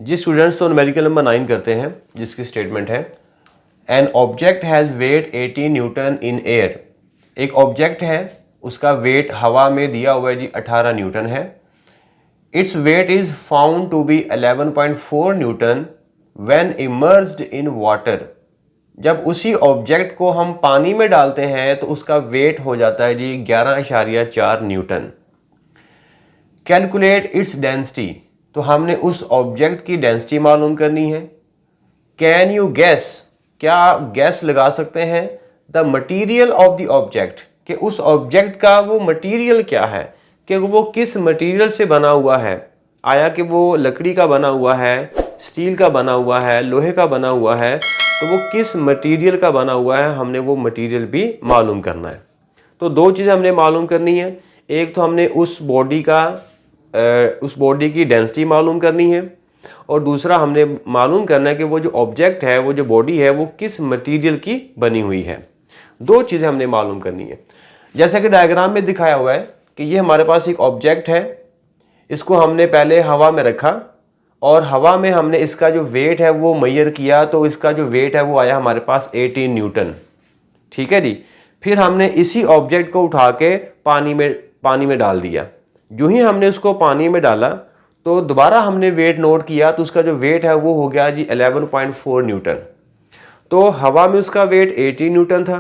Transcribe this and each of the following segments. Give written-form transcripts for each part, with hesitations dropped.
जी students, तो numerical number 9 करते हैं, जिसकी स्टेटमेंट है an object has weight 18 newton in air. एक ऑब्जेक्ट है, उसका वेट हवा में दिया हुआ है जी 18 न्यूटन है। Its weight is found to be 11.4 newton when immersed in water. जब उसी ऑब्जेक्ट को हम पानी में डालते हैं तो उसका वेट हो जाता है जी 11.4 न्यूटन। कैलकुलेट इट्स डेंसिटी, तो हमने उस ऑब्जेक्ट की डेंसिटी मालूम करनी है। कैन यू गैस, क्या आप गैस लगा सकते हैं the material of the object, कि उस ऑब्जेक्ट का वो मटीरियल क्या है, कि वो किस मटीरियल से बना हुआ है। आया कि वो लकड़ी का बना हुआ है, स्टील का बना हुआ है, लोहे का बना हुआ है, तो वो किस मटीरियल का बना हुआ है, हमने वो मटीरियल भी मालूम करना है। तो दो चीज़ें हमने मालूम करनी है। एक तो हमने उस बॉडी की डेंसिटी मालूम करनी है, और दूसरा हमने मालूम करना है कि वो जो ऑब्जेक्ट है, वो जो बॉडी है, वो किस मटेरियल की बनी हुई है। दो चीज़ें हमने मालूम करनी है। जैसा कि डायग्राम में दिखाया हुआ है कि ये हमारे पास एक ऑब्जेक्ट है, इसको हमने पहले हवा में रखा और हवा में हमने इसका जो वेट है वो मेजर किया, तो इसका जो वेट है वो आया हमारे पास 18 न्यूटन। ठीक है जी। फिर हमने इसी ऑब्जेक्ट को उठा के पानी में डाल दिया। जो ही हमने उसको पानी में डाला तो दोबारा हमने वेट नोट किया, तो उसका जो वेट है वो हो गया जी 11.4 न्यूटन। तो हवा में उसका वेट 18 न्यूटन था,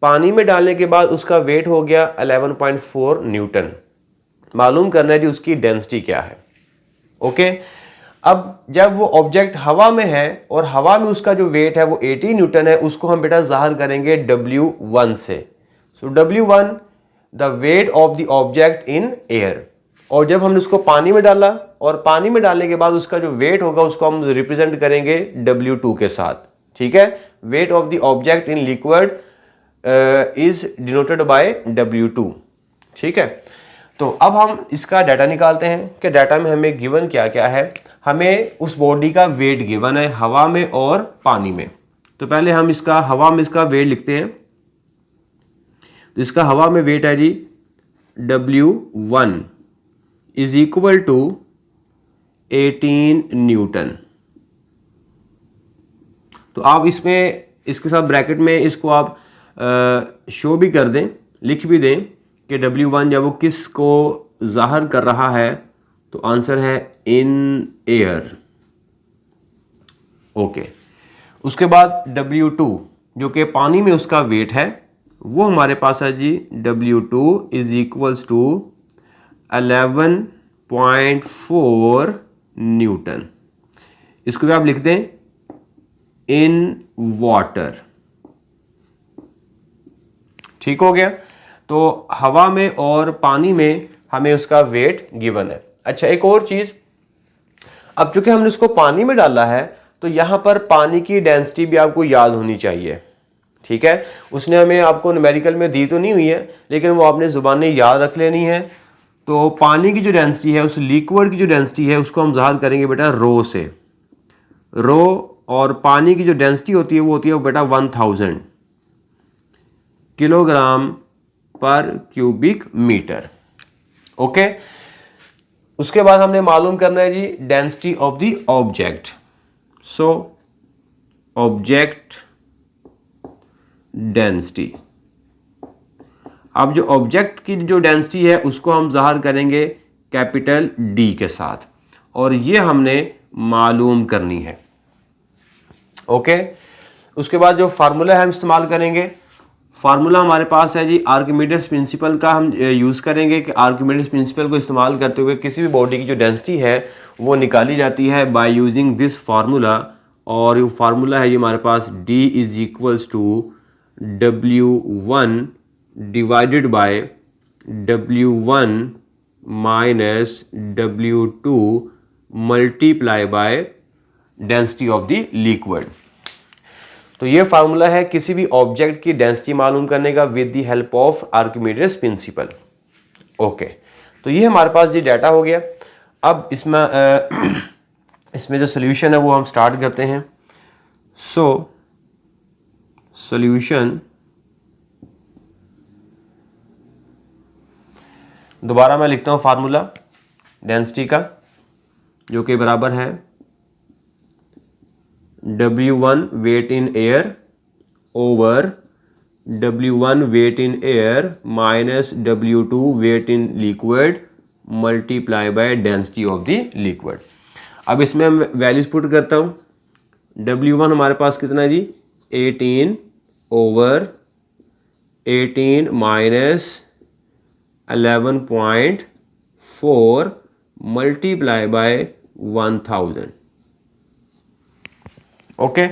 पानी में डालने के बाद उसका वेट हो गया 11.4 न्यूटन। मालूम करना है जी उसकी डेंसिटी क्या है। ओके, अब जब वो ऑब्जेक्ट हवा में है और हवा में उसका जो वेट है वो 18 न्यूटन है, उसको हम बेटा ज़ाहिर करेंगे W1 से। सो W1 the wait of the object in air. और जब हमने उसको पानी में डाला और पानी में डालने के बाद उसका जो वेट होगा उसको हम रिप्रेजेंट करेंगे W2 के साथ। ठीक है, weight of the object in liquid is denoted by W2। ठीक है, तो अब हम इसका डाटा निकालते हैं कि डाटा में हमें गिवन क्या क्या है। हमें उस बॉडी का वेट गिवन है हवा में और पानी में। तो पहले हम इसका हवा में इसका वेट लिखते हैं। तो इसका हवा में वेट है जी W1 is equal to 18 newton. तो आप इसमें इसके साथ ब्रैकेट में इसको आप शो भी कर दें, लिख भी दें कि W1 जब वो किस को ज़ाहिर कर रहा है, तो आंसर है इन एयर। ओके, उसके बाद W2 जो कि पानी में उसका वेट है, वो हमारे पास है जी W2 is equals to 11.4 newton. इसको भी आप लिख दें इन वाटर। ठीक हो गया। तो हवा में और पानी में हमें उसका वेट गिवन है। अच्छा, एक और चीज़, अब चूंकि हमने उसको पानी में डाला है तो यहाँ पर पानी की डेंसिटी भी आपको याद होनी चाहिए। ठीक है, उसने हमें आपको न्यूमेरिकल में दी तो नहीं हुई है, लेकिन वो आपने ज़ुबानी याद रख लेनी है। तो पानी की जो डेंसिटी है, उस लिक्विड की जो डेंसिटी है, उसको हम ज़ाहिर करेंगे बेटा रो से। रो और पानी की जो डेंसिटी होती है वो होती है बेटा 1000 किलोग्राम पर क्यूबिक मीटर। ओके, उसके बाद हमने मालूम करना है जी density of the object. So object density. अब जो ऑब्जेक्ट की जो डेंसिटी है उसको हम ज़ाहिर करेंगे कैपिटल D के साथ, और ये हमने मालूम करनी है। ओके, उसके बाद जो फार्मूला है हम इस्तेमाल करेंगे, फार्मूला हमारे पास है जी आर्किमिडीज प्रिंसिपल का हम यूज़ करेंगे कि आर्किमिडीज प्रिंसिपल को इस्तेमाल करते हुए किसी भी बॉडी की जो डेंसिटी है वो निकाली जाती है बाय यूजिंग दिस फार्मूला। और ये फार्मूला है ये हमारे पास D is equals to W1 divided by W1 minus W2 multiply by density of the liquid. तो ये फार्मूला है किसी भी ऑब्जेक्ट की डेंसिटी मालूम करने का with the help of Archimedes principal. Okay, तो ये हमारे पास जी डाटा हो गया। अब इसमें जो सोल्यूशन है वो हम स्टार्ट करते हैं। सो सोल्यूशन, दोबारा मैं लिखता हूँ फार्मूला डेंसिटी का, जो कि बराबर है W1 weight in air over W1 weight in air minus W2 weight in liquid multiply by density of the liquid. अब इसमें हम वैल्यूज पुट करता हूँ। W1 हमारे पास कितना है जी, 18 over 18 minus 11.4 multiply by 1000। Okay,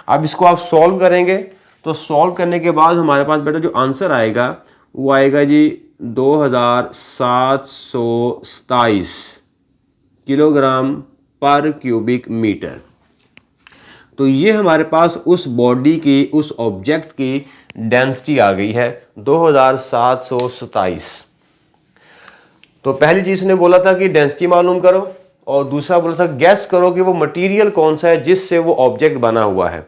अब इसको आप सॉल्व करेंगे तो सॉल्व करने के बाद हमारे पास बेटा जो आंसर आएगा वो आएगा जी 2727 किलोग्राम पर क्यूबिक मीटर। तो ये हमारे पास उस बॉडी की, उस ऑब्जेक्ट की डेंसिटी आ गई है 2727। तो पहली चीज़ ने बोला था कि डेंसिटी मालूम करो, और दूसरा बोला था गेस करो कि वो मटेरियल कौन सा है जिससे वो ऑब्जेक्ट बना हुआ है।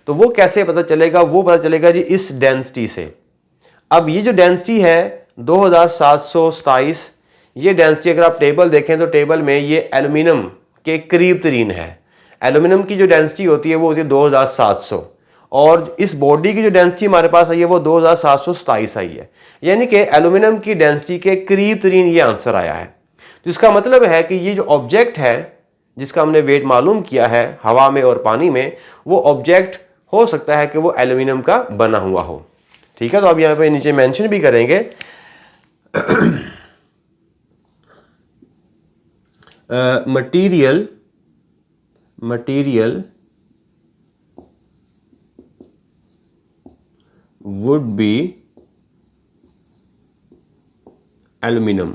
तो वो कैसे पता चलेगा, वो पता चलेगा जी इस डेंसिटी से। अब ये जो डेंसिटी है 2727, ये डेंसिटी अगर आप टेबल देखें तो टेबल में ये एल्यूमिनियम के करीब तरीन है। एल्यूमिनियम की जो डेंसिटी होती है वो होती है 2700, और इस बॉडी की जो डेंसिटी हमारे पास आई है वो 2727 आई है। यानी कि एल्यूमिनियम की डेंसिटी के करीब तरीन ये आंसर आया है। जिसका मतलब है कि ये जो ऑब्जेक्ट है जिसका हमने वेट मालूम किया है हवा में और पानी में, वो ऑब्जेक्ट हो सकता है कि वो एल्यूमिनियम का बना हुआ हो। ठीक है, तो अब यहाँ पे नीचे मेंशन भी करेंगे material would be aluminum।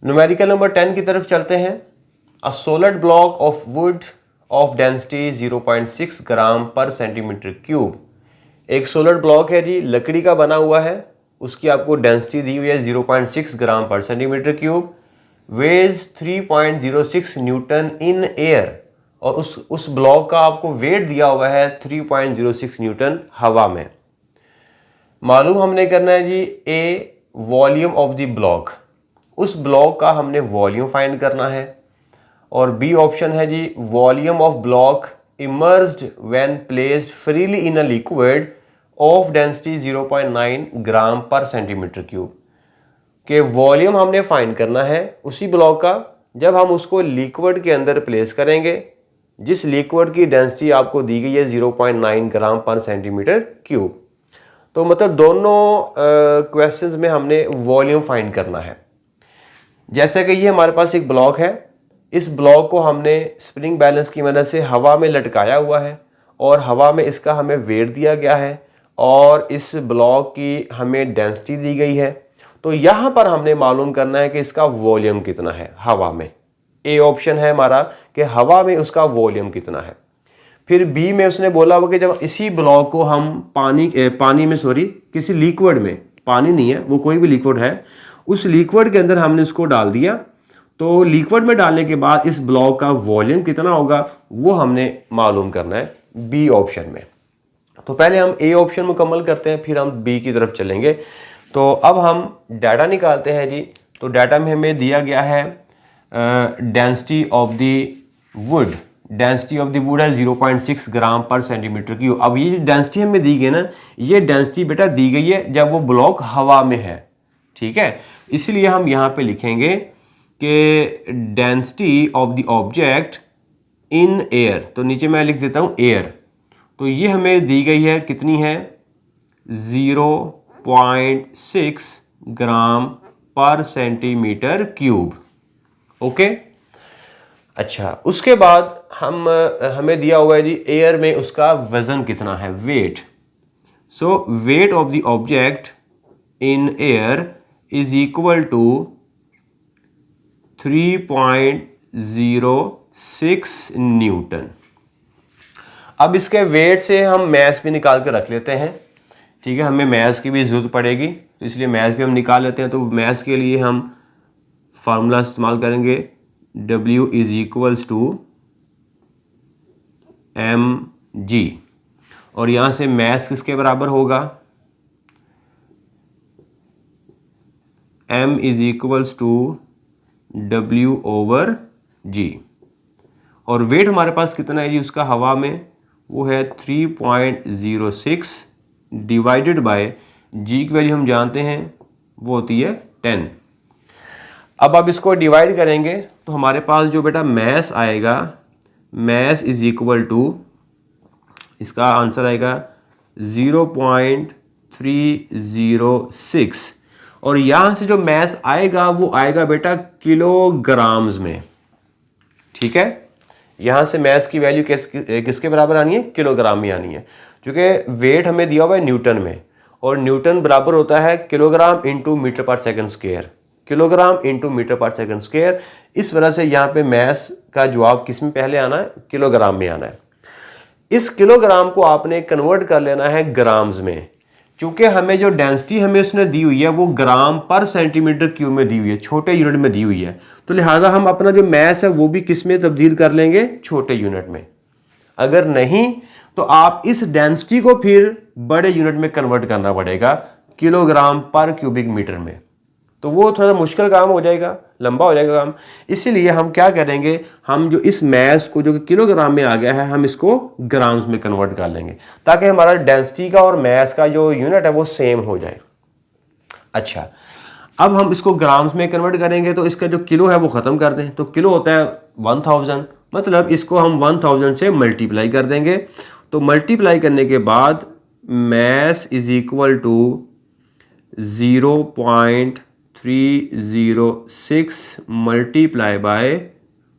Numerical number 10 की तरफ चलते हैं। A solid block of would of density 0.6 gram per centimetre cube. एक सॉलिड ब्लॉक है जी, लकड़ी का बना हुआ है, उसकी आपको डेंसिटी दी हुई है 0.6 gram per centimetre cube, weighs 3.06 newton in air, और उस ब्लॉक का आपको वेट दिया हुआ है 3.06 न्यूटन हवा में। मालूम हमने करना है जी ए वॉल्यूम ऑफ द ब्लॉक, उस ब्लॉक का हमने वॉल्यूम फाइंड करना है, और बी ऑप्शन है जी volume of block immersed when placed freely in a liquid of density 0.9 gram per centimetre cube. के वॉल्यूम हमने फाइंड करना है उसी ब्लॉक का जब हम उसको लिक्विड के अंदर प्लेस करेंगे, जिस लिक्विड की डेंसिटी आपको दी गई है 0.9 ग्राम पर सेंटीमीटर क्यूब। तो मतलब दोनों क्वेश्चंस में हमने वॉल्यूम फाइंड करना है। जैसे कि ये हमारे पास एक ब्लॉक है, इस ब्लॉक को हमने स्प्रिंग बैलेंस की मदद से हवा में लटकाया हुआ है, और हवा में इसका हमें वेट दिया गया है, और इस ब्लॉक की हमें डेंसिटी दी गई है। तो यहाँ पर हमने मालूम करना है कि इसका वॉल्यूम कितना है हवा में। ए ऑप्शन है हमारा कि हवा में उसका वॉल्यूम कितना है। फिर बी में उसने बोला हुआ कि जब इसी ब्लॉक को हम किसी लिक्विड में, पानी नहीं है वो कोई भी लिक्विड है, उस लिक्विड के अंदर हमने उसको डाल दिया, तो लिक्विड में डालने के बाद इस ब्लॉक का वॉल्यूम कितना होगा वो हमने मालूम करना है बी ऑप्शन में। तो पहले हम ए ऑप्शन मुकम्मल करते हैं, फिर हम बी की तरफ चलेंगे। तो अब हम डाटा निकालते हैं जी। तो डाटा में हमें दिया गया है density of the wood, density of the wood है 0.6 ग्राम पर सेंटीमीटर क्यूब। अब ये डेंसिटी हमें दी गई ना, ये डेंसिटी बेटा दी गई है जब वो ब्लॉक हवा में है। ठीक है, इसलिए हम यहाँ पे लिखेंगे कि density of the object in air, तो नीचे मैं लिख देता हूँ एयर। तो ये हमें दी गई है कितनी है 0.6 gram per centimetre cube. Okay, अच्छा, उसके बाद हमें दिया हुआ है जी एयर में उसका वजन कितना है, weight. So weight of the object in air is equal to 3.06 newton. अब इसके वेट से हम मैस भी निकाल के रख लेते हैं। ठीक है, हमें मैस की भी ज़रूरत पड़ेगी, तो इसलिए मैस भी हम निकाल लेते हैं। तो मैस के लिए हम फार्मूला इस्तेमाल करेंगे W is equals to mg, और यहाँ से मैस किसके बराबर होगा m is equals to W/g। और वेट हमारे पास कितना है जी उसका हवा में, वो है 3.06 डिवाइडेड बाय जी की वैल्यू हम जानते हैं वो होती है 10। अब आप इसको डिवाइड करेंगे तो हमारे पास जो बेटा मैस आएगा, मैस इज इक्वल टू, इसका आंसर आएगा 0.306। और यहाँ से जो मैस आएगा वो आएगा बेटा किलोग्राम्स में। ठीक है, यहाँ से मैस की वैल्यू किसके बराबर आनी है, किलोग्राम में आनी है, क्योंकि वेट हमें दिया हुआ है न्यूटन में, और न्यूटन बराबर होता है kilogram into metre per second square, kilogram into metre per second square. इस वजह से यहाँ पे मैस का जवाब किस में पहले आना है, किलोग्राम में आना है। इस किलोग्राम को आपने कन्वर्ट कर लेना है ग्राम्स में, क्योंकि हमें जो डेंसिटी हमें उसने दी हुई है वो ग्राम पर सेंटीमीटर क्यूब में दी हुई है, छोटे यूनिट में दी हुई है। तो लिहाजा हम अपना जो मैस है वो भी किस में तब्दील कर लेंगे, छोटे यूनिट में। अगर नहीं तो आप इस डेंसिटी को फिर बड़े यूनिट में कन्वर्ट करना पड़ेगा, किलोग्राम पर क्यूबिक मीटर में। तो वो थोड़ा मुश्किल काम हो जाएगा, लंबा हो जाएगा काम। इसीलिए हम क्या करेंगे, हम जो इस मैस को जो कि किलोग्राम में आ गया है, हम इसको ग्राम्स में कन्वर्ट कर लेंगे, ताकि हमारा डेंसिटी का और मैस का जो यूनिट है वो सेम हो जाए। अच्छा, अब हम इसको ग्राम्स में कन्वर्ट करेंगे तो इसका जो किलो है वो ख़त्म कर दें। तो किलो होता है 1000, मतलब इसको हम 1000 से मल्टीप्लाई कर देंगे। तो मल्टीप्लाई करने के बाद mass is equal to 0.306 multiply by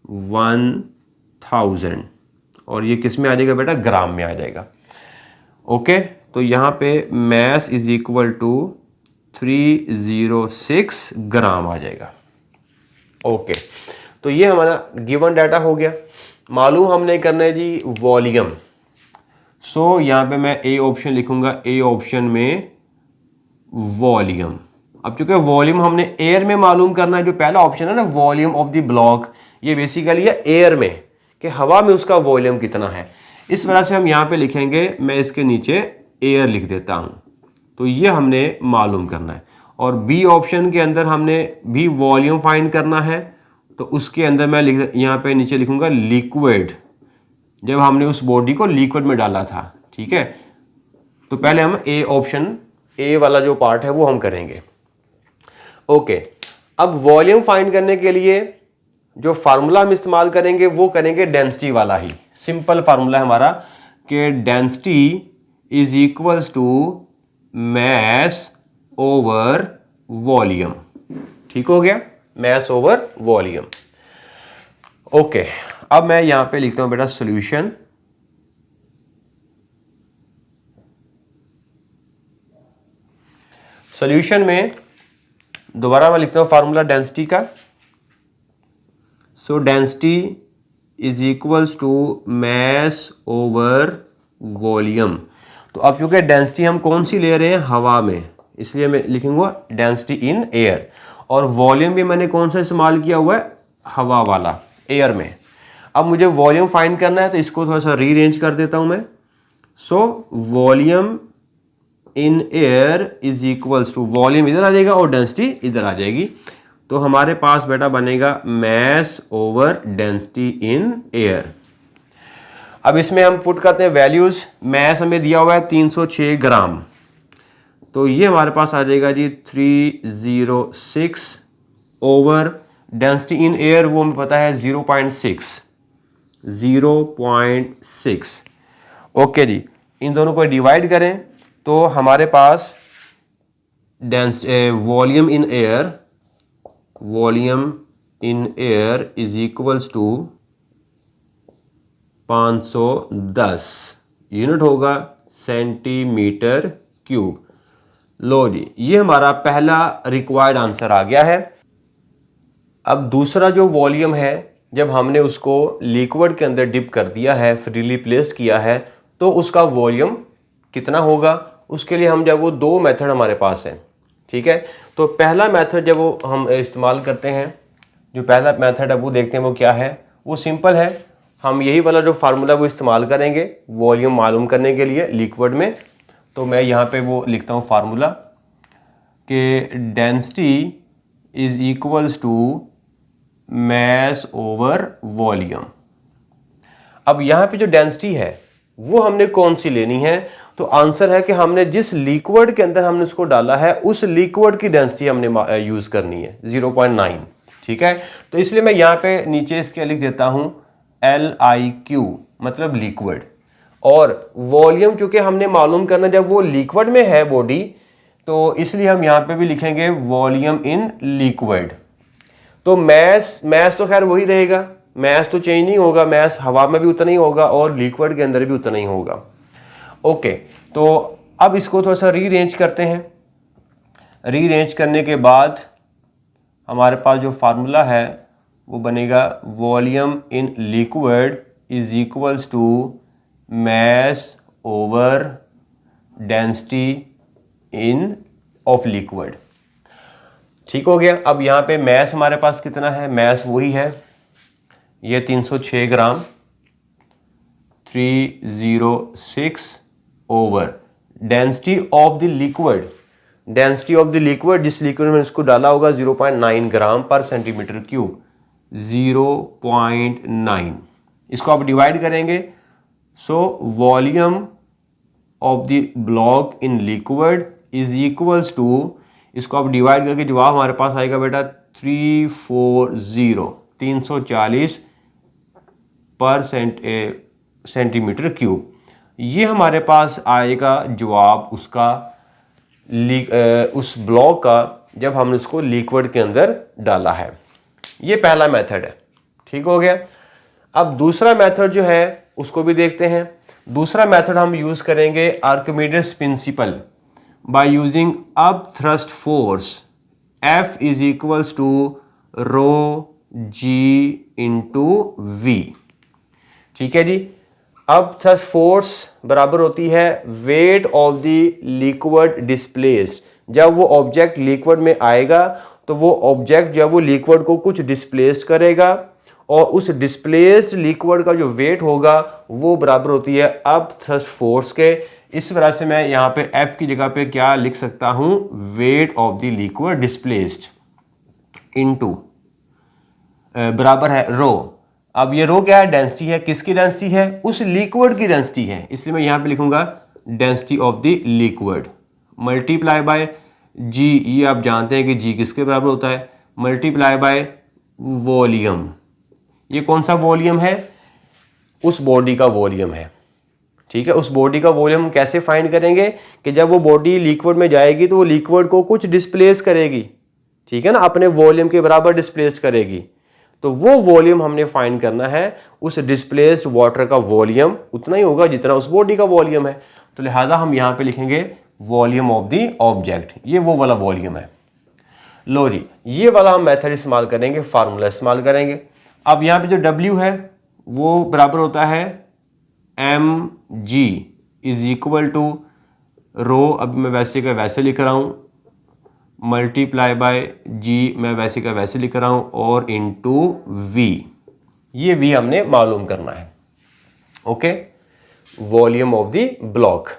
1000, और ये किस में आ जाएगा बेटा, ग्राम में आ जाएगा। ओके, तो यहाँ पे मैस इज इक्वल टू 306 ग्राम आ जाएगा। ओके, तो ये हमारा गिवन डाटा हो गया। मालूम हमने करना है जी वॉल्यूम। सो यहाँ पे मैं ए ऑप्शन लिखूंगा, ए ऑप्शन में वॉल्यूम। अब चूंकि वॉल्यूम हमने एयर में मालूम करना है, जो पहला ऑप्शन है ना वॉल्यूम ऑफ द ब्लॉक, ये बेसिकली है एयर में, कि हवा में उसका वॉल्यूम कितना है। इस वजह से हम यहाँ पे लिखेंगे, मैं इसके नीचे एयर लिख देता हूँ। तो ये हमने मालूम करना है। और बी ऑप्शन के अंदर हमने भी वॉल्यूम फाइंड करना है, तो उसके अंदर मैं यहाँ पे नीचे लिखूंगा लिक्विड, जब हमने उस बॉडी को लिक्विड में डाला था। ठीक है, तो पहले हम ए ऑप्शन, ए वाला जो पार्ट है वो हम करेंगे। ओके, अब वॉल्यूम फाइंड करने के लिए जो फार्मूला हम इस्तेमाल करेंगे वो करेंगे डेंसिटी वाला ही। सिंपल फार्मूला है हमारा कि density is equals to mass over volume. ठीक हो गया, मैस ओवर वॉल्यूम। ओके, अब मैं यहां पे लिखता हूं बेटा सॉल्यूशन। सॉल्यूशन में दोबारा मैं लिखता हूं फार्मूला डेंसिटी का। So density is equals to mass over volume. तो अब क्योंकि डेंसिटी हम कौन सी ले रहे हैं, हवा में, इसलिए मैं लिखूंगा डेंसिटी इन एयर। और वॉल्यूम भी मैंने कौन सा इस्तेमाल किया हुआ है, हवा वाला, एयर में। अब मुझे वॉल्यूम फाइंड करना है, तो इसको थोड़ा सा रीअरेंज कर देता हूं मैं। So volume in air is equals to, volume इधर आ जाएगा और डेंसिटी इधर आ जाएगी। तो हमारे पास बेटा बनेगा mass over density in air. अब इसमें हम पुट करते हैं वैल्यूज। मैस हमें दिया हुआ है 306 ग्राम, तो ये हमारे पास आ जाएगा जी 306 ओवर डेंसिटी इन एयर, वो हमें पता है 0.6। ओके जी, इन दोनों को डिवाइड करें तो हमारे पास volume in air, volume in air is equals to 510 unit होगा सेंटीमीटर क्यूब। लो जी, ये हमारा पहला रिक्वायर्ड आंसर आ गया है। अब दूसरा जो वॉल्यूम है, जब हमने उसको लिक्विड के अंदर डिप कर दिया है, फ्रीली प्लेस्ड किया है, तो उसका वॉल्यूम कितना होगा, उसके लिए हम जब वो दो मेथड हमारे पास है। ठीक है, तो पहला मेथड जब वो हम इस्तेमाल करते हैं, जो पहला मेथड है वो देखते हैं वो क्या है। वो सिंपल है, हम यही वाला जो फार्मूला वो इस्तेमाल करेंगे वॉल्यूम मालूम करने के लिए लिक्विड में। तो मैं यहाँ पे वो लिखता हूँ फार्मूला कि density is equals to mass over volume. अब यहाँ पे जो डेंसिटी है वो हमने कौन सी लेनी है? तो आंसर है कि हमने जिस लिक्विड के अंदर हमने उसको डाला है उस लिक्विड की डेंसिटी हमने यूज़ करनी है 0.9। ठीक है, तो इसलिए मैं यहाँ पे नीचे इसके लिख देता हूँ LIQ मतलब लिक्विड, और वॉल्यूम चूँकि हमने मालूम करना जब वो लिक्विड में है बॉडी, तो इसलिए हम यहाँ पे भी लिखेंगे वॉल्यूम इन लिक्विड। तो मैस तो खैर वही रहेगा, मैस तो चेंज नहीं होगा, मैस हवा में भी उतना ही होगा और लिक्विड के अंदर भी उतना ही होगा। ओके, तो अब इसको थोड़ा सा रीअरेंज करते हैं। रीअरेंज करने के बाद हमारे पास जो फार्मूला है वो बनेगा volume in liquid is equals to mass over density in of liquid. ठीक हो गया। अब यहाँ पे मैस हमारे पास कितना है? मैस वही है, ये 306 ग्राम 306 over density of the liquid. Density of the liquid, जिस लिक्विड में इसको डाला होगा 0.9 ग्राम पर सेंटीमीटर क्यूब, 0.9। इसको आप डिवाइड करेंगे, so volume of the block in liquid is equals to, इसको आप डिवाइड करके जवाब हमारे पास आएगा बेटा 340 पर सेंटीमीटर क्यूब। ये हमारे पास आएगा जवाब उसका उस ब्लॉक का जब हमने उसको लिक्विड के अंदर डाला है। ये पहला मेथड है। ठीक हो गया। अब दूसरा मेथड जो है उसको भी देखते हैं। दूसरा मेथड हम यूज़ करेंगे Archimedes principle by using up thrust force F is equals to rho g into V. ठीक है जी। अब थ्रस्ट फोर्स बराबर होती है weight of the liquid displaced. जब वो ऑब्जेक्ट लिक्विड में आएगा तो वो ऑब्जेक्ट जब वो लिक्विड को कुछ डिस्प्लेस्ड करेगा और उस डिस्प्लेस्ड लिक्विड का जो वेट होगा वो बराबर होती है अप थ्रस्ट फोर्स के। इस वजह से मैं यहाँ पे F की जगह पे क्या लिख सकता हूँ? Wait of the liquid displaced into बराबर है रो। अब ये रो क्या है? डेंसिटी है। किसकी डेंसिटी है? उस लिक्विड की डेंसिटी है, इसलिए मैं यहाँ पे लिखूंगा density of the liquid multiply by g. ये आप जानते हैं कि जी किसके बराबर होता है? Multiply by volume. ये कौन सा वॉल्यूम है? उस बॉडी का वॉल्यूम है। ठीक है, उस बॉडी का वॉल्यूम कैसे फाइंड करेंगे कि जब वो बॉडी लिक्विड में जाएगी तो वो लिक्विड को कुछ डिस्प्लेस करेगी, ठीक है ना, अपने वॉल्यूम के बराबर डिस्प्लेस करेगी। तो वो वॉल्यूम हमने फाइंड करना है। उस डिस्प्लेस्ड वाटर का वॉल्यूम उतना ही होगा जितना उस बॉडी का वॉल्यूम है। तो लिहाजा हम यहाँ पे लिखेंगे वॉल्यूम ऑफ द ऑब्जेक्ट। ये वो वाला वॉल्यूम है। लो जी, ये वाला हम मेथड इस्तेमाल करेंगे, फार्मूला इस्तेमाल करेंगे। अब यहाँ पे जो W है वो बराबर होता है mg इज इक्वल टू रो, अब मैं वैसे का वैसे लिख रहा हूँ, मल्टीप्लाई बाय जी मैं वैसे का वैसे लिख रहा हूँ, और इनटू v। ये v हमने मालूम करना है। Okay, volume of the block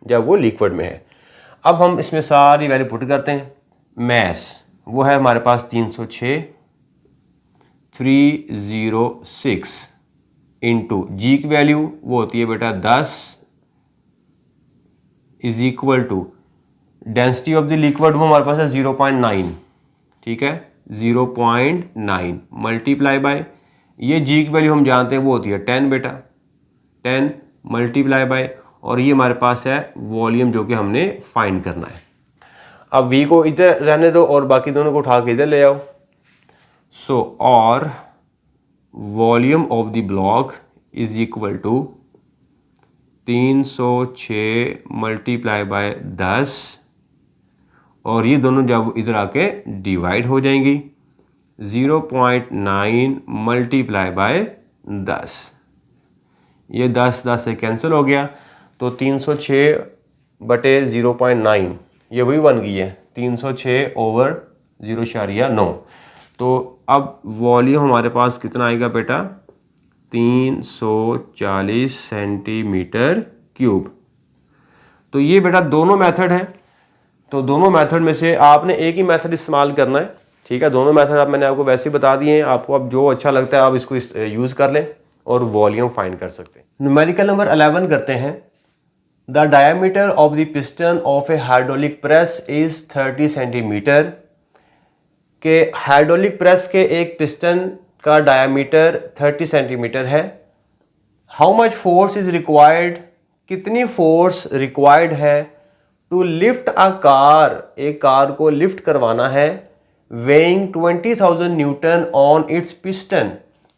जब वो लिक्विड में है। अब हम इसमें सारी वैल्यू पुट करते हैं। मैस वो है हमारे पास 306 इंटू जी की वैल्यू वो होती है बेटा 10 is equal to density of the liquid वो हमारे पास है 0.9। ठीक है, 0.9 मल्टीप्लाई बाय ये जी की वैल्यू हम जानते हैं वो होती है 10 बेटा, 10 मल्टीप्लाई बाय, और ये हमारे पास है वॉल्यूम जो कि हमने फाइंड करना है। अब v को इधर रहने दो और बाकी दोनों को उठा के इधर ले आओ। सो और volume of the block is equal to 306 multiply by 10, और ये दोनों जब इधर आके डिवाइड हो जाएंगी 0.9 मल्टीप्लाई बाय 10, ये 10 से कैंसिल हो गया, तो 306 बटे 0.9 ये वही बन गई है 306 ओवर 0.9। तो अब वॉल्यूम हमारे पास कितना आएगा बेटा? 340 सेंटीमीटर क्यूब। तो ये बेटा दोनों मेथड हैं। तो दोनों मेथड में से आपने एक ही मेथड इस्तेमाल करना है। ठीक है, दोनों मेथड आप मैंने आपको वैसे ही बता दिए हैं, आपको अब जो अच्छा लगता है आप इसको यूज़ कर लें और वॉल्यूम फाइंड कर सकते हैं। न्यूमेरिकल नंबर 11 करते हैं। The diameter of the piston of A hydraulic press is 30 centimetre. के हाइड्रोलिक प्रेस के एक पिस्टन का डायमीटर 30 सेंटीमीटर है। How much force is required, कितनी फोर्स रिक्वायर्ड है टू लिफ्ट अ कार, एक कार को लिफ्ट करवाना है, weighing 20,000 Newton on it's piston,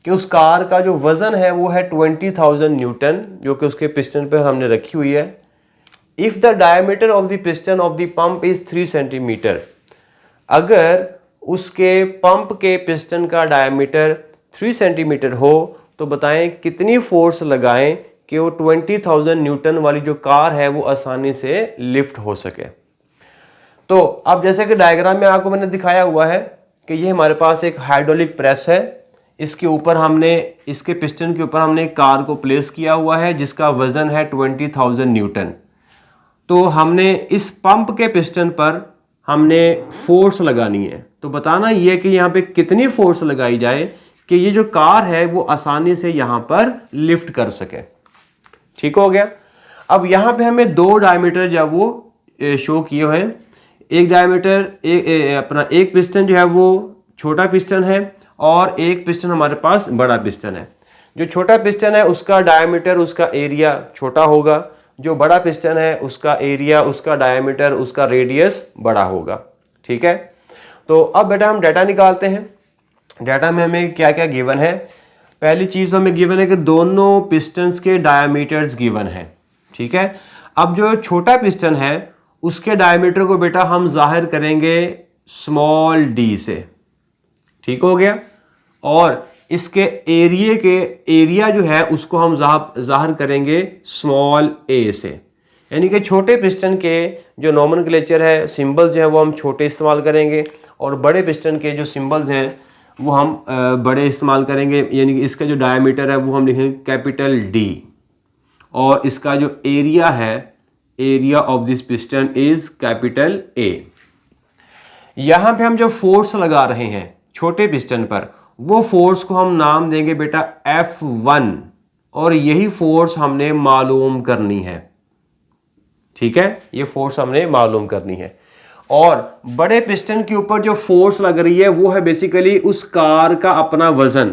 कि उस कार का जो वजन है वो है 20,000 न्यूटन, जो कि उसके पिस्टन पर हमने रखी हुई है। If the diameter of the piston of the pump is 3 centimetre, अगर उसके पंप के पिस्टन का डायमीटर 3 सेंटीमीटर हो तो बताएं कितनी फोर्स लगाएं कि वो 20,000 न्यूटन वाली जो कार है वो आसानी से लिफ्ट हो सके। तो अब जैसे कि डायग्राम में आपको मैंने दिखाया हुआ है कि ये हमारे पास एक हाइड्रोलिक प्रेस है, इसके ऊपर हमने, इसके पिस्टन के ऊपर हमने एक कार को प्लेस किया हुआ है जिसका वजन है 20,000 न्यूटन। तो हमने इस पंप के पिस्टन पर हमने फोर्स लगानी है। तो बताना ये कि यहाँ पे कितनी फोर्स लगाई जाए कि ये जो कार है वो आसानी से यहाँ पर लिफ्ट कर सके। ठीक हो गया। अब यहाँ पे हमें दो डायमीटर जो वो शो किए हुए हैं। एक डायमीटर अपना एक पिस्टन जो है वो छोटा पिस्टन है और एक पिस्टन हमारे पास बड़ा पिस्टन है। जो छोटा पिस्टन है उसका डायमीटर, उसका एरिया छोटा होगा, जो बड़ा पिस्टन है उसका एरिया, उसका डायमीटर, उसका रेडियस बड़ा होगा। ठीक है। तो अब बेटा हम डाटा निकालते हैं। डाटा में हमें क्या क्या गिवन है। पहली चीज़ तो हमें गिवन है कि दोनों पिस्टन्स के डायमीटर्स गिवन है। ठीक है। अब जो छोटा पिस्टन है उसके डायमीटर को बेटा हम जाहिर करेंगे स्मॉल डी से। ठीक हो गया। और इसके एरिया जो है उसको हम जाहिर करेंगे स्मॉल ए से। यानी कि छोटे पिस्टन के जो नॉमेनक्लेचर है, सिंबल्स जो है वो हम छोटे इस्तेमाल करेंगे और बड़े पिस्टन के जो सिंबल्स हैं वो हम बड़े इस्तेमाल करेंगे। यानी कि इसका जो डायमीटर है वो हम लिखेंगे कैपिटल डी और इसका जो एरिया है, area of this piston is capital A. यहाँ पे हम जो फोर्स लगा रहे हैं छोटे पिस्टन पर, वो फोर्स को हम नाम देंगे बेटा F1 और यही फोर्स हमने मालूम करनी है। ठीक है, ये फोर्स हमने मालूम करनी है। और बड़े पिस्टन के ऊपर जो फोर्स लग रही है वो है बेसिकली उस कार का अपना वजन,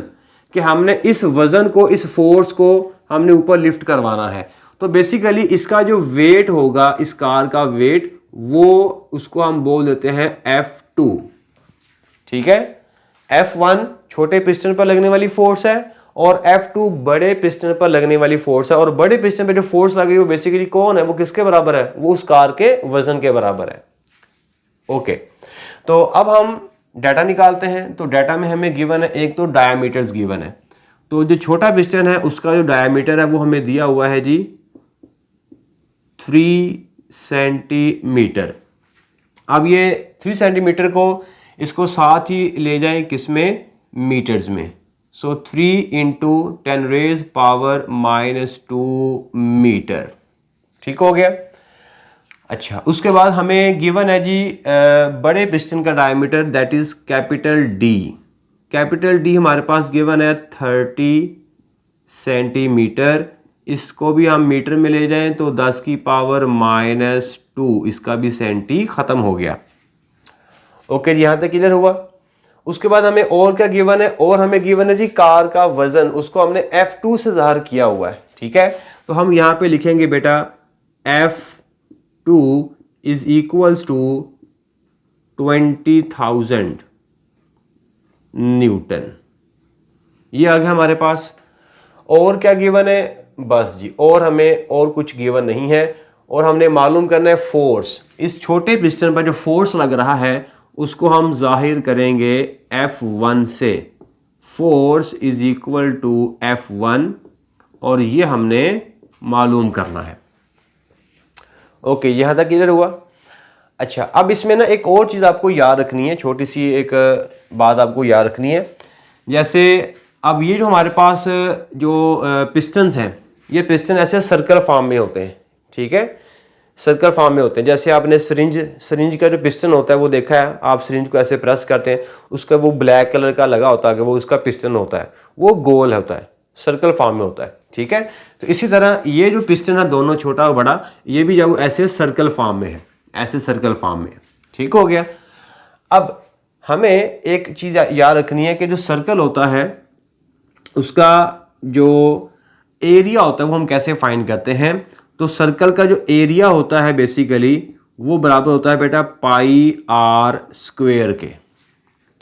कि हमने इस वजन को, इस फोर्स को हमने ऊपर लिफ्ट करवाना है। तो बेसिकली इसका जो वेट होगा, इस कार का वेट, वो उसको हम बोल देते हैं F2। ठीक है। F1 छोटे पिस्टन पर लगने वाली फोर्स है और F2 बड़े पिस्टन पर लगने वाली फोर्स है। और बड़े पिस्टन पर जो फोर्स लग रही है वो बेसिकली कौन है, वो किसके बराबर है, वो उस कार के वजन के बराबर है। ओके। तो अब हम डाटा निकालते हैं। तो डाटा में हमें गिवन है, एक तो डायमीटर्स गिवन है। तो जो छोटा पिस्टन है उसका जो डायमीटर है वो हमें दिया हुआ है जी 3 सेंटीमीटर। अब ये 3 सेंटीमीटर को इसको साथ ही ले जाएं किसमें, मीटर्स में। सो 3 × 10⁻⁻² मीटर। ठीक हो गया। अच्छा, उसके बाद हमें गिवन है जी बड़े पिस्टन का diameter, that is capital D. Capital D हमारे पास गिवन है 30 सेंटीमीटर। इसको भी हम मीटर में ले जाएं तो 10⁻⁻², इसका भी सेंटी खत्म हो गया। ओके जी, यहाँ तक क्लियर हुआ। उसके बाद हमें और क्या गिवन है, और हमें गिवन है जी कार का वजन, उसको हमने F2 से जाहिर किया हुआ है। ठीक है। तो हम यहाँ पे लिखेंगे बेटा F2 is equals to 20,000 Newton. ये आ गया हमारे पास। और क्या गिवन है, बस जी, और हमें और कुछ गिवन नहीं है। और हमने मालूम करना है फोर्स। इस छोटे पिस्टन पर जो फोर्स लग रहा है उसको हम जाहिर करेंगे F1 से। Force is equal to F1 और ये हमने मालूम करना है। ओके, यहाँ तक क्लियर हुआ। अच्छा, अब इसमें ना एक और चीज़ आपको याद रखनी है, छोटी सी एक बात आपको याद रखनी है। जैसे अब ये जो हमारे पास जो पिस्टन्स हैं, ये पिस्टन ऐसे सर्कल फॉर्म में होते हैं। ठीक है। सर्कल फॉर्म में होते हैं। जैसे आपने सिरिंज का जो पिस्टन होता है वो देखा है, आप सिरिंज को ऐसे प्रेस करते हैं, उसका वो ब्लैक कलर का लगा होता है कि वो उसका पिस्टन होता है, वो गोल होता है, सर्कल फॉर्म में होता है। ठीक है, तो इसी तरह ये जो पिस्टन है दोनों छोटा और बड़ा, ये भी जब ऐसे सर्कल फॉर्म में है, ऐसे सर्कल फॉर्म में। ठीक हो गया। अब हमें एक चीज़ याद रखनी है कि जो सर्कल होता है उसका जो एरिया होता है वो हम कैसे फाइंड करते हैं। तो सर्कल का जो एरिया होता है बेसिकली वो बराबर होता है बेटा पाई आर स्क्वायर के।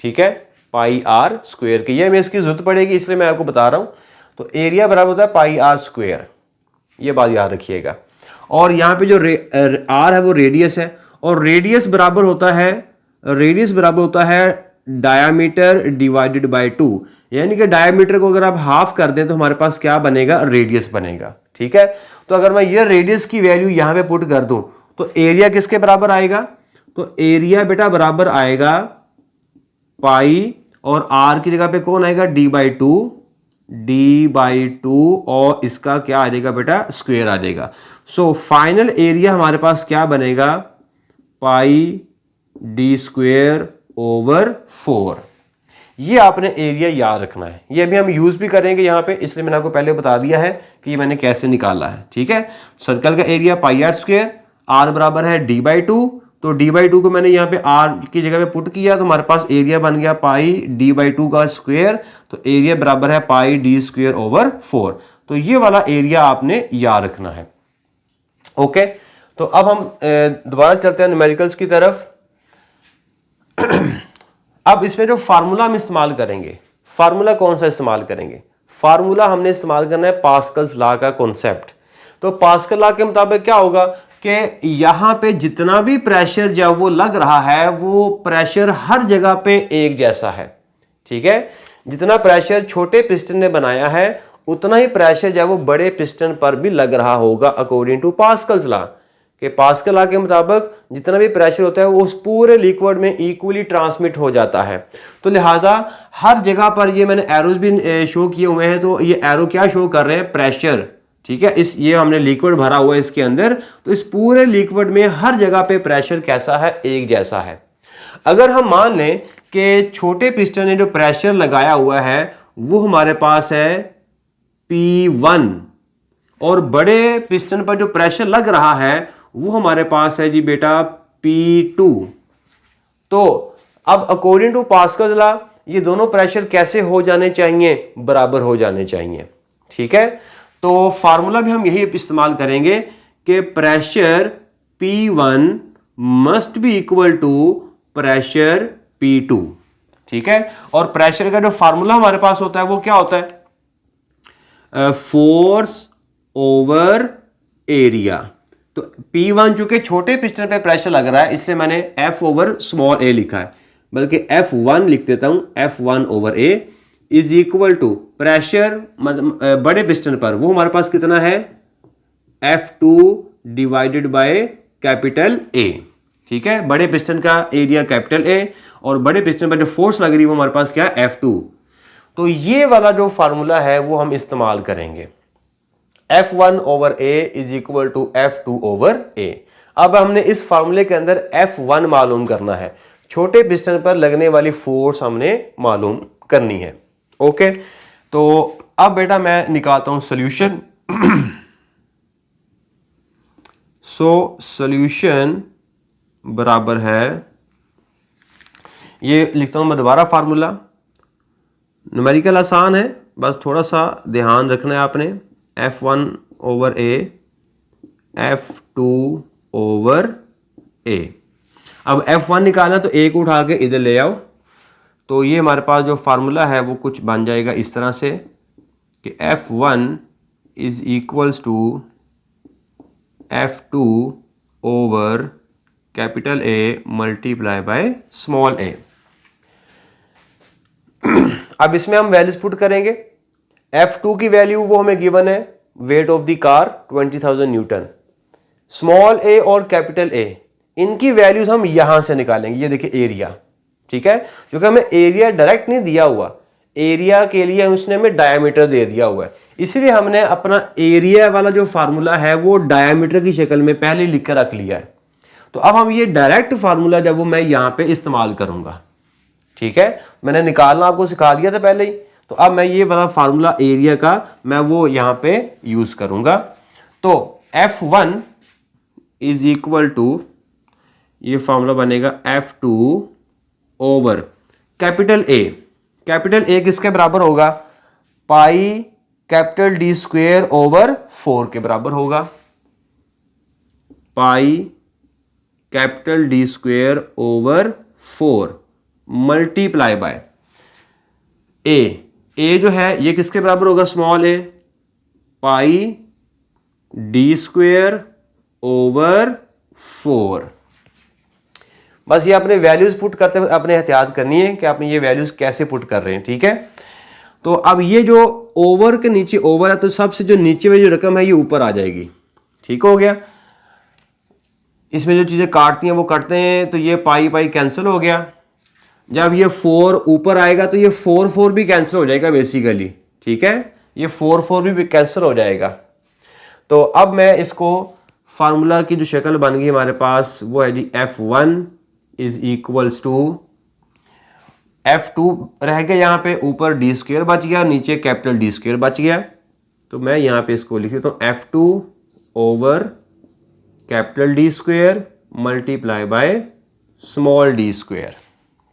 ठीक है, पाई आर स्क्वायर के, ये हमें इसकी जरूरत पड़ेगी इसलिए मैं आपको बता रहा हूं। तो एरिया बराबर होता है पाई आर स्क्वायर, ये बात याद रखिएगा। और यहाँ पे जो आर है वो रेडियस है, और रेडियस बराबर होता है डायामीटर डिवाइडेड बाय 2, यानी कि डायामीटर को अगर आप हाफ कर दें तो हमारे पास क्या बनेगा, रेडियस बनेगा। ठीक है, तो अगर मैं ये रेडियस की वैल्यू यहां पे पुट कर दूं तो एरिया किसके बराबर आएगा, तो एरिया बेटा बराबर आएगा पाई, और आर की जगह पे कौन आएगा, d/2, और इसका क्या आ जाएगा बेटा, स्क्वायर आ जाएगा। सो फाइनल एरिया हमारे पास क्या बनेगा, पाई d²/4। ये आपने एरिया याद रखना है, ये अभी हम यूज भी करेंगे यहाँ पे, इसलिए मैंने आपको पहले बता दिया है कि ये मैंने कैसे निकाला है। ठीक है, सर्कल का area pi r square, r बराबर है d/2, तो d/2 को मैंने यहाँ पे आर की जगह पे पुट किया तो हमारे पास एरिया बन गया पाई d/2 का स्क्वायर, तो एरिया बराबर है पाई d²/4। तो ये वाला एरिया आपने याद रखना है। ओके, तो अब हम दोबारा चलते हैं न्यूमेरिकल्स की तरफ। अब इसमें जो फार्मूला हम इस्तेमाल करेंगे, फार्मूला कौन सा इस्तेमाल करेंगे, फार्मूला हमने इस्तेमाल करना है पास्कल्स लॉ का कॉन्सेप्ट। तो पास्कल लॉ के मुताबिक क्या होगा कि यहां पे जितना भी प्रेशर जब वो लग रहा है वो प्रेशर हर जगह पे एक जैसा है। ठीक है, जितना प्रेशर छोटे पिस्टन ने बनाया है उतना ही प्रेशर जब वो बड़े पिस्टन पर भी लग रहा होगा अकॉर्डिंग टू पास्कल्स लॉ। कि पास्कल लॉ के मुताबिक जितना भी प्रेशर होता है वो उस पूरे लिक्विड में इक्वली ट्रांसमिट हो जाता है। तो लिहाजा हर जगह पर, ये मैंने एरोज भी शो किए हुए हैं, तो ये एरो क्या शो कर रहे हैं, प्रेशर। ठीक है, ये हमने लिक्विड भरा हुआ है इसके अंदर, तो इस पूरे लिक्विड में हर जगह पे प्रेशर कैसा है, एक जैसा है। अगर हम मान लें कि छोटे पिस्टन ने जो प्रेशर लगाया हुआ है वो हमारे पास है P1, और बड़े पिस्टन पर जो प्रेशर लग रहा है वो हमारे पास है जी बेटा P2। तो अब अकॉर्डिंग टू पास्कल्स लॉ ये दोनों प्रेशर कैसे हो जाने चाहिए, बराबर हो जाने चाहिए। ठीक है, तो फार्मूला भी हम यही इस्तेमाल करेंगे कि pressure P1 must be equal to pressure P2। ठीक है, और प्रेशर का जो फार्मूला हमारे पास होता है वो क्या होता है, फोर्स ओवर एरिया। तो P1 चूंकि छोटे पिस्टन पे प्रेशर लग रहा है इसलिए मैंने F/स्मॉल a लिखा है, बल्कि F1 लिख देता हूं, F1/a is equal to pressure बड़े पिस्टन पर वो हमारे पास कितना है, F2/A। ठीक है, बड़े पिस्टन का एरिया कैपिटल A, और बड़े पिस्टन पर जो फोर्स लग रही है वो हमारे पास क्या है, F2। तो ये वाला जो फार्मूला है वो हम इस्तेमाल करेंगे, F1/A is equal to F2/A। अब हमने इस फार्मूले के अंदर F1 मालूम करना है, छोटे पिस्टन पर लगने वाली फोर्स हमने मालूम करनी है। ओके, तो अब बेटा मैं निकालता हूं सॉल्यूशन। सो सॉल्यूशन बराबर है, ये लिखता हूं मैं दोबारा फार्मूला, न्यूमेरिकल आसान है, बस थोड़ा सा ध्यान रखना है आपने। F1/A F2/A। अब F1 निकालना तो A को उठा के इधर ले आओ, तो ये हमारे पास जो फार्मूला है वो कुछ बन जाएगा इस तरह से कि F1 is equals to F2/A multiply by small a। अब इसमें हम वैल्यूज पुट करेंगे। F2 की वैल्यू वो हमें गिवन है, weight of the car 20,000 Newton. Small a और कैपिटल A इनकी वैल्यूज हम यहां से निकालेंगे। ये देखिए एरिया, ठीक है, क्योंकि हमें एरिया डायरेक्ट नहीं दिया हुआ, एरिया के लिए उसने हमें डायमीटर दे दिया हुआ है, इसलिए हमने अपना एरिया वाला जो फार्मूला है वो डायामीटर की शक्ल में पहले लिख कर रख लिया है। तो अब हम ये डायरेक्ट फार्मूला जब वो मैं यहाँ पे इस्तेमाल करूँगा, ठीक है, मैंने निकालना आपको सिखा दिया था पहले ही, तो अब मैं ये वाला फार्मूला एरिया का मैं वो यहाँ पे यूज़ करूँगा। तो F1 इज इक्वल टू, ये फार्मूला बनेगा F2 over capital A. Capital A किसके बराबर होगा? Pi capital D square over 4 के बराबर होगा। Pi capital D square over 4 multiply by A जो है ये किसके बराबर होगा? Small a, pi D square over 4। बस ये अपने वैल्यूज पुट करते हुए अपने एहतियात करनी है कि आपने ये वैल्यूज कैसे पुट कर रहे हैं, ठीक है। तो अब ये जो ओवर के नीचे ओवर है तो सबसे जो नीचे में जो रकम है ये ऊपर आ जाएगी, ठीक हो गया। इसमें जो चीज़ें काटती हैं वो कटते हैं, तो ये पाई पाई कैंसिल हो गया। जब ये 4 ऊपर आएगा तो ये 4 भी कैंसिल हो जाएगा बेसिकली, ठीक है, ये 4 भी कैंसिल हो जाएगा। तो अब मैं इसको फार्मूला की जो शक्ल बन गई हमारे पास वो है जी F1 is equals to F2 रह गया यहाँ पे, ऊपर डी स्क्वेयर बच गया, नीचे कैपिटल डी स्क्वेयर बच गया। तो मैं यहाँ पे इसको लिख देता हूँ F2 over capital D square multiply by small D square,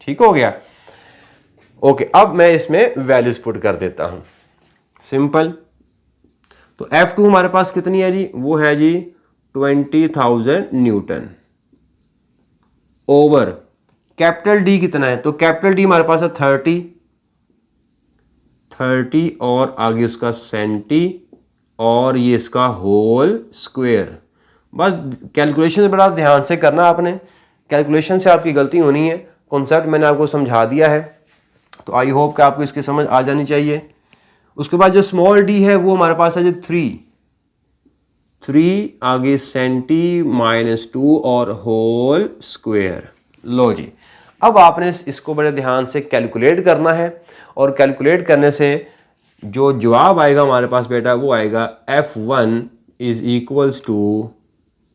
ठीक हो गया। ओके, अब मैं इसमें वैल्यूज पुट कर देता हूं, सिंपल। तो F2 हमारे पास कितनी है जी? वो है जी 20,000 न्यूटन ओवर कैपिटल डी कितना है? तो कैपिटल डी हमारे पास है 30 और आगे उसका सेंटी और ये इसका होल स्क्वायर। बस कैलकुलेशन बड़ा ध्यान से करना आपने, कैलकुलेशन से आपकी गलती होनी है। कॉन्सेप्ट मैंने आपको समझा दिया है, तो आई होप कि आपको इसकी समझ आ जानी चाहिए। उसके बाद जो स्मॉल डी है वो हमारे पास है जो 3 आगे सेंटी -2 और होल स्क्वायर। लो जी, अब आपने इसको बड़े ध्यान से कैलकुलेट करना है और कैलकुलेट करने से जो जवाब आएगा हमारे पास बेटा वो आएगा F1 is equals to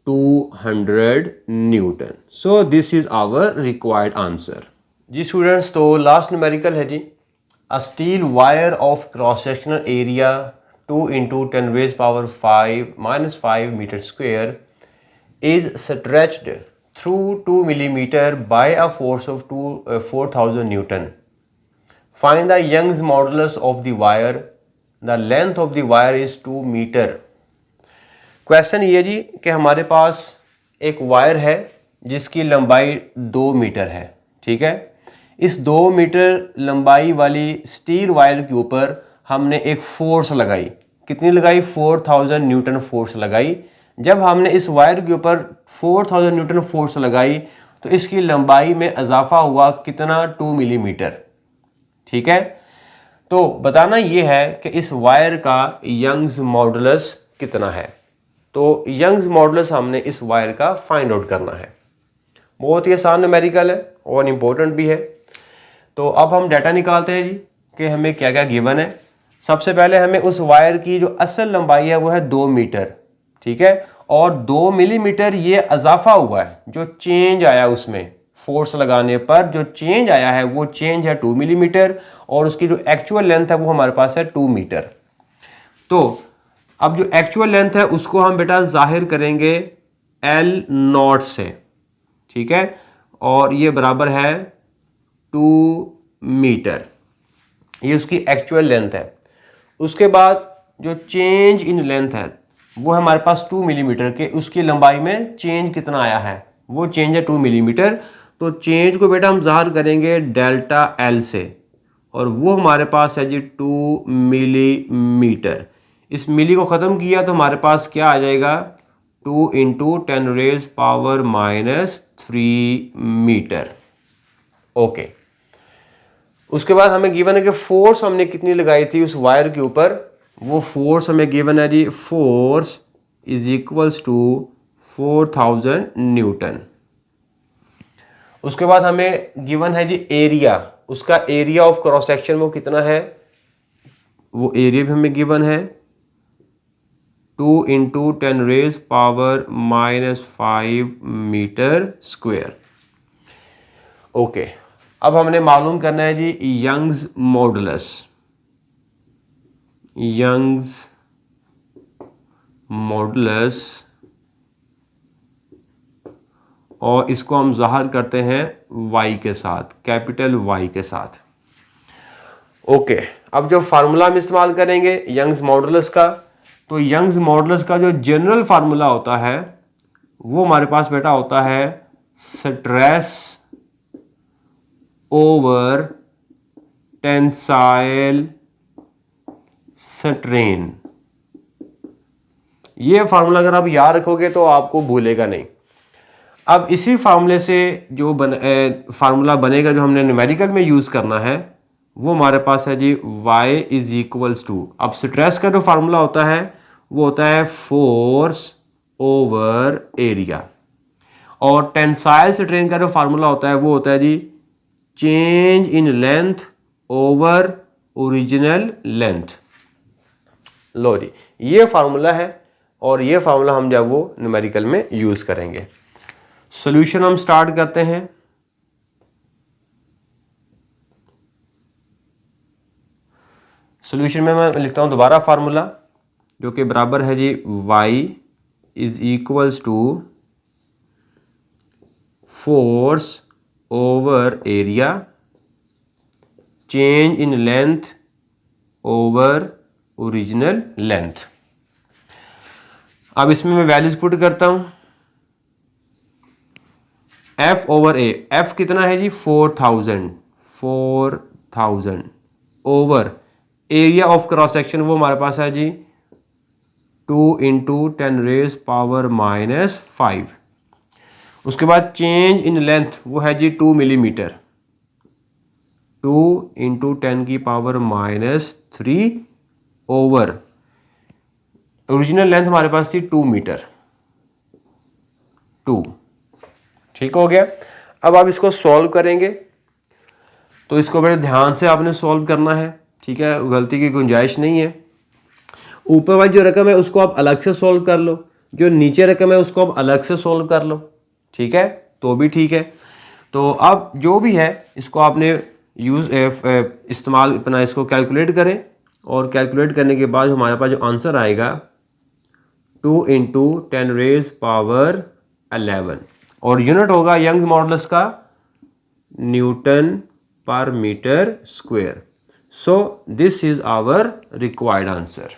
200 newton. So this is our required answer. जी स्टूडेंट्स, तो लास्ट न्यूमेरिकल है जी, a steel wire of cross sectional area 2 × 10⁻⁵ -5 metre square is stretched through 2 millimeter by a force of 4,000 Newton. Find the Young's modulus of the wire. The length of the wire is 2 meter. Question ये जी कि हमारे पास एक wire है जिसकी लंबाई 2 metre है, ठीक है। इस 2 मीटर लंबाई वाली स्टील वायर के ऊपर हमने एक फोर्स लगाई। कितनी लगाई? 4,000 न्यूटन फोर्स लगाई। जब हमने इस वायर के ऊपर 4,000 न्यूटन फोर्स लगाई तो इसकी लंबाई में इजाफा हुआ कितना? 2 मिलीमीटर, ठीक है। तो बताना ये है कि इस वायर का यंग्स मॉडुलस कितना है। तो यंग्स मॉडुलस हमने इस वायर का फाइंड आउट करना है। बहुत ही आसान न्यूमेरिकल है और इम्पोर्टेंट भी है। तो अब हम डाटा निकालते हैं जी कि हमें क्या क्या गिवन है। सबसे पहले हमें उस वायर की जो असल लंबाई है वो है 2 मीटर, ठीक है, और 2 मिलीमीटर ये इजाफा हुआ है, जो चेंज आया उसमें फोर्स लगाने पर जो चेंज आया है वो चेंज है 2 मिलीमीटर, और उसकी जो एक्चुअल लेंथ है वो हमारे पास है 2 मीटर। तो अब जो एक्चुअल लेंथ है उसको हम बेटा जाहिर करेंगे L0 से, ठीक है, और ये बराबर है 2 मीटर, ये उसकी एक्चुअल लेंथ है। उसके बाद जो चेंज इन लेंथ है वो है हमारे पास 2 मिलीमीटर के, उसकी लंबाई में चेंज कितना आया है? वो चेंज है 2 मिलीमीटर। तो चेंज को बेटा हम ज़ाहिर करेंगे डेल्टा L से, और वो हमारे पास है जी 2 मिलीमीटर। इस मिली को ख़त्म किया तो हमारे पास क्या आ जाएगा? 2 × 10⁻³ मीटर। ओके, उसके बाद हमें गिवन है कि फोर्स हमने कितनी लगाई थी उस वायर के ऊपर। वो फोर्स हमें गिवन है जी, force is equals to 4,000 newton. उसके बाद हमें गिवन है जी एरिया, उसका एरिया ऑफ क्रॉस सेक्शन वो कितना है? वो एरिया भी हमें गिवन है 2 इंटू 10⁻⁻⁵ मीटर स्क्वायर। ओके, अब हमने मालूम करना है जी यंग्स मॉडुलस। यंग्स मॉडुलस, और इसको हम ज़ाहिर करते हैं y के साथ, कैपिटल Y के साथ। ओके, अब जो फार्मूला हम इस्तेमाल करेंगे यंग्स मॉडुलस का, तो यंग्स मॉडुलस का जो जनरल फार्मूला होता है वो हमारे पास बेटा होता है स्ट्रेस ओवर टेंसाइल स्ट्रेन। ये फार्मूला अगर आप याद रखोगे तो आपको भूलेगा नहीं। अब इसी फार्मूले से जो फार्मूला बनेगा जो हमने न्यूमेरिकल में यूज़ करना है वो हमारे पास है जी y इज इक्वल्स टू, अब स्ट्रेस का जो फार्मूला होता है वो होता है फोर्स ओवर एरिया, और टेंसाइल स्ट्रेन का जो फार्मूला होता है वो होता है जी change in length over original length. लो जी, ये फार्मूला है और ये फार्मूला हम जब वो न्यूमेरिकल में यूज़ करेंगे। सॉल्यूशन हम स्टार्ट करते हैं। सॉल्यूशन में मैं लिखता हूँ दोबारा फार्मूला जो कि बराबर है जी y is equals to force over area change in length over original length. अब इसमें मैं वैल्यूज पुट करता हूँ। F ओवर A, F कितना है जी 4000 over area of cross section वो हमारे पास है जी 2 इंटू 10⁻⁵। उसके बाद चेंज इन लेंथ वो है जी 2 millimetre, 2 into 10⁻³ over original length हमारे पास थी 2 मीटर, 2। ठीक हो गया। अब आप इसको सॉल्व करेंगे तो इसको बड़े ध्यान से आपने सॉल्व करना है, ठीक है, गलती की गुंजाइश नहीं है। ऊपर वाली जो रकम है उसको आप अलग से सॉल्व कर लो, जो नीचे रकम है उसको आप अलग से सॉल्व कर लो, ठीक है, तो भी ठीक है। तो अब जो भी है इसको आपने इस्तेमाल अपना इसको कैलकुलेट करें, और कैलकुलेट करने के बाद हमारे पास जो आंसर आएगा 2 इंटू 10⁻11, और यूनिट होगा यंग्स मॉडुलस का newton per metre square. So this is our required answer.